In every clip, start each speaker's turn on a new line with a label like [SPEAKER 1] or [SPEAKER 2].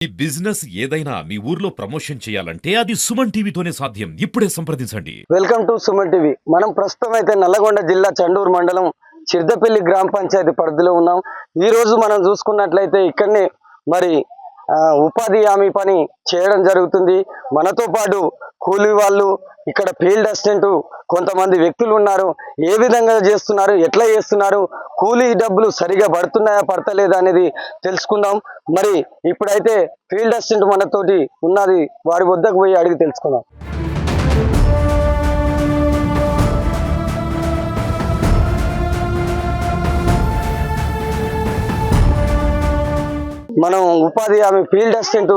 [SPEAKER 1] ఈ బిజినెస్ ఏదైనా మీ ఊర్లో ప్రమోషన్ చేయాలంటే అది సుమన్ టీవీతోనే సాధ్యం. ఇప్పుడే సంప్రదించండి.
[SPEAKER 2] Welcome to Suman TV. మనం ప్రస్తుతం అయితే నల్లగొండ జిల్లా చండూరు మండలం చిర్దపల్లి గ్రామ పంచాయతీ పరిధిలో ఉన్నాం. ఈ రోజు మనం చూసుకున్నట్లయితే ఇక్కడనే మరి ఉపాధి హామీ పని చేయడం జరుగుతుంది. మనతో పాటు కూలీ వాళ్ళు, ఇక్కడ ఫీల్డ్ అసిస్టెంట్ కొంతమంది వ్యక్తులు ఉన్నారు. ఏ విధంగా చేస్తున్నారు, ఎట్లా చేస్తున్నారు, కూలీ డబ్బులు సరిగా పడుతున్నాయా పడతలేదా అనేది తెలుసుకుందాం. మరి ఇప్పుడైతే ఫీల్డ్ అసిస్టెంట్ మనతోటి ఉన్నది, వారి వద్దకు పోయి అడిగి తెలుసుకుందాం. మనం ఉపాధి హామీ ఫీల్డ్ అసిస్టెంట్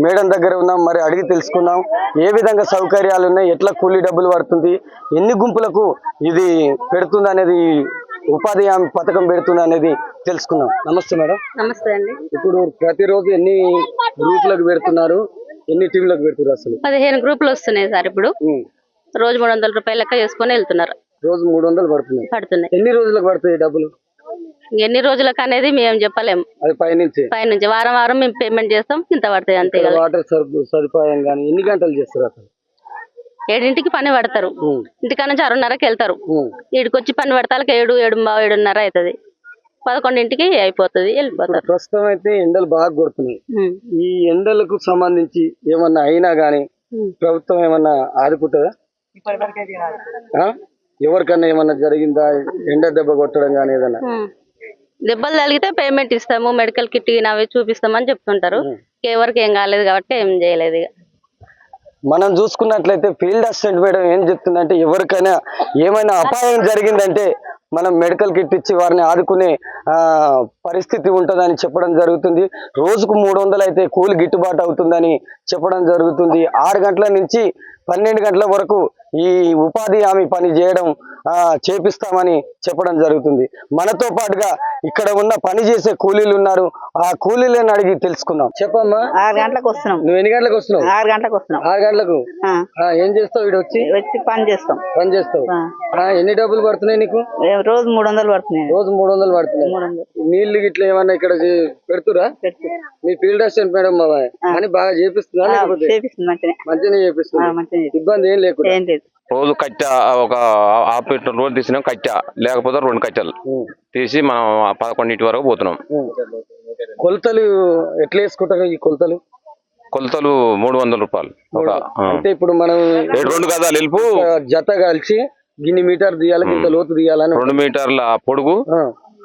[SPEAKER 2] మేడం దగ్గర ఉన్నాం. మరి అడిగి తెలుసుకుందాం ఏ విధంగా సౌకర్యాలు ఉన్నాయి, ఎట్లా కూలీ డబ్బులు పడుతుంది, ఎన్ని గుంపులకు ఇది పెడుతుంది అనేది, ఉపాధి హామీ పథకం పెడుతుంది అనేది తెలుసుకుందాం. నమస్తే మేడం.
[SPEAKER 3] నమస్తే అండి.
[SPEAKER 2] ఇప్పుడు ప్రతిరోజు ఎన్ని గ్రూపులకు పెడుతున్నారు, ఎన్ని టీంలకు పెడుతున్నారు? అసలు
[SPEAKER 3] 15 గ్రూపులు వస్తున్నాయి సార్. ఇప్పుడు రోజు 300 రూపాయలు లెక్క చేసుకుని వెళ్తున్నారు.
[SPEAKER 2] రోజు 300 పడుతున్నాయి. ఎన్ని రోజులకు పడుతాయి డబ్బులు?
[SPEAKER 3] ఎన్ని రోజులకు అనేది మేము చెప్పలేము.
[SPEAKER 2] అది పైనుంచి
[SPEAKER 3] వారం వారం మేము పేమెంట్ చేస్తాం, ఇంత పడుతుంది అంతే.
[SPEAKER 2] వాటర్ సదుపాయం కానీ ఎన్ని గంటలు చేస్తారు? అసలు
[SPEAKER 3] 7ంటికి పని పడతారు, ఇంటికా నుంచి 6:30కి వెళ్తారు. వీడికి వచ్చి పని పడతాలకు 7, 7:30 అవుతుంది. 11ంటికి అయిపోతుంది, వెళ్ళిపోతారు.
[SPEAKER 2] ప్రస్తుతం అయితే ఎండలు బాగా కొడుతున్నాయి. ఈ ఎండలకు సంబంధించి ఏమన్నా అయినా గానీ ప్రభుత్వం ఏమన్నా ఆదుకుంటుందా? ఎవరికన్నా ఏమన్నా జరిగిందా? ఎండ దెబ్బ కొట్టడం కానీ ఏదన్నా
[SPEAKER 3] దెబ్బలు తగిలితే పేమెంట్ ఇస్తాము, మెడికల్ కిట్ అవి చూపిస్తామని చెప్తుంటారు. ఎవరికి ఏం కాలేదు కాబట్టి ఏం చేయలేదు. ఇక
[SPEAKER 2] మనం చూసుకున్నట్లయితే ఫీల్డ్ అసిస్టెంట్ మేడం ఏం చెప్తుందంటే, ఎవరికైనా ఏమైనా అపాయం జరిగిందంటే మనం మెడికల్ కిట్ ఇచ్చి వారిని ఆదుకునే పరిస్థితి ఉంటుందని చెప్పడం జరుగుతుంది. రోజుకు 300 అయితే కూలి గిట్టుబాటు అవుతుందని చెప్పడం జరుగుతుంది. 6 గంటల నుంచి 12 గంటల వరకు ఈ ఉపాధి హామీ పని చేయడం చేపిస్తామని చెప్పడం జరుగుతుంది. మనతో పాటుగా ఇక్కడ ఉన్న పని చేసే కూలీలు ఉన్నారు. ఆ కూలీలను అడిగి తెలుసుకుందాం. చెప్పమ్మా.
[SPEAKER 4] 6 గంటలకు వస్తున్నాం.
[SPEAKER 2] నువ్వు ఎన్ని గంటలకు వస్తున్నావు?
[SPEAKER 4] 6 గంటలకు వస్తున్నాం.
[SPEAKER 2] 6 గంటలకు ఏం చేస్తావు? ఇక్కడ వచ్చి
[SPEAKER 4] పని చేస్తాం.
[SPEAKER 2] ఎన్ని డబ్బులు పడుతున్నాయి నీకు?
[SPEAKER 4] రోజు 300 పడుతున్నాయి.
[SPEAKER 2] రోజు 300 పడుతున్నాయి. నీళ్లు గిట్ల ఏమన్నా ఇక్కడ పెడుతురా? మీ ఫీల్డ్ అసిస్టెంట్ మేడం అని బాగా చేపిస్తున్నా? మంచిగా చేపిస్తున్నా, ఇబ్బంది ఏం లేకుండా?
[SPEAKER 5] రోజు కట్ట ఒక హాఫ్ లీటర్ రోజు తీసినాం కట్ట, లేకపోతే 2 కట్టెలు తీసి మనం 11 వరకు పోతున్నాం.
[SPEAKER 2] కొలతలు ఎట్లా వేసుకుంటారు? ఈ కొలతలు 300 రూపాయలు. అంటే ఇప్పుడు మనం
[SPEAKER 5] 2 గదాలు వెళ్ళిపు
[SPEAKER 2] జత కలిసి గిన్ని మీటర్ తీయాలి, ఇంత లోతు తీయాలని
[SPEAKER 5] 2 మీటర్ల పొడుగు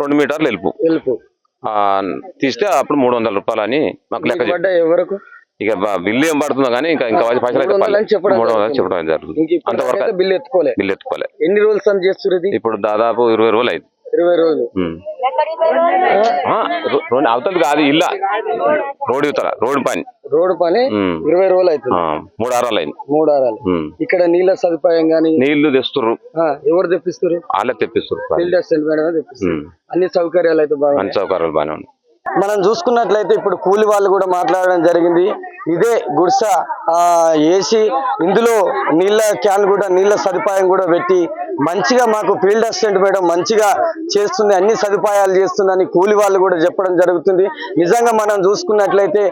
[SPEAKER 5] 2 మీటర్లు వెళ్ళిపు తీస్తే అప్పుడు 300 రూపాయలు అని మాకు లెక్క చెప్పారు.
[SPEAKER 2] ఎవరకు
[SPEAKER 5] ఇక బిల్లు ఏం పడుతుందో కానీ ఇంకా పైసలు చెప్పడం జరుగుతుంది. అంతవరకు బిల్లు ఎత్తుకోలే.
[SPEAKER 2] ఎన్ని రోజులు పని చేస్తున్నది?
[SPEAKER 5] ఇప్పుడు దాదాపు 20 రోజులు అయింది.
[SPEAKER 2] 20 రోజులు
[SPEAKER 5] అవతల కాదు, ఇల్లా రోడ్డు పని
[SPEAKER 2] 20 రోజులు అవుతుంది.
[SPEAKER 5] 3 వారాలు అయింది.
[SPEAKER 2] 3 వారాలు. ఇక్కడ నీళ్ళ సదుపాయం గానీ?
[SPEAKER 5] నీళ్లు తెస్తుర్రు.
[SPEAKER 2] ఎవరు తెప్పిస్తారు?
[SPEAKER 5] వాళ్ళే తెప్పిస్తారు.
[SPEAKER 2] ఫీల్డ్ అసిస్టెంట్ మేడం తెప్పిస్తారు. అన్ని సౌకర్యాలు అయితే
[SPEAKER 5] అన్ని సౌకర్యాలు బాగానే ఉన్నాయి.
[SPEAKER 2] మనం చూసుకున్నట్లయితే ఇప్పుడు కూలి వాళ్ళు కూడా మాట్లాడడం జరిగింది. ఇదే గుడిస వేసి ఇందులో నీళ్ళ క్యాన్ కూడా, నీళ్ళ సదుపాయం కూడా పెట్టి మంచిగా మాకు ఫీల్డ్ అసిస్టెంట్ మేడం మంచిగా చేస్తుంది, అన్ని సదుపాయాలు చేస్తుందని కూలి వాళ్ళు కూడా చెప్పడం జరుగుతుంది. నిజంగా మనం చూసుకున్నట్లయితే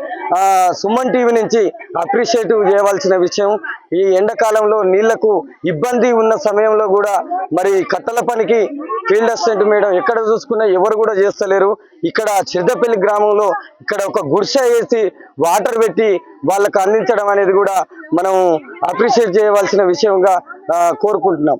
[SPEAKER 2] సుమన్ టీవీ నుంచి అప్రిషియేట్ చేయవలసిన విషయం. ఈ ఎండాకాలంలో నీళ్లకు ఇబ్బంది ఉన్న సమయంలో కూడా మరి కట్టల పనికి ఫీల్డ్ అసిస్టెంట్ మేడం ఎక్కడ చూసుకున్నా ఎవరు కూడా చేస్తలేరు. ఇక్కడ చిర్దపల్లి గ్రామంలో ఇక్కడ ఒక గుడిసె వేసి వాటర్ పెట్టి వాళ్ళకు అందించడం అనేది కూడా మనం అప్రిషియేట్ చేయవలసిన విషయంగా కోరుకుంటున్నాం.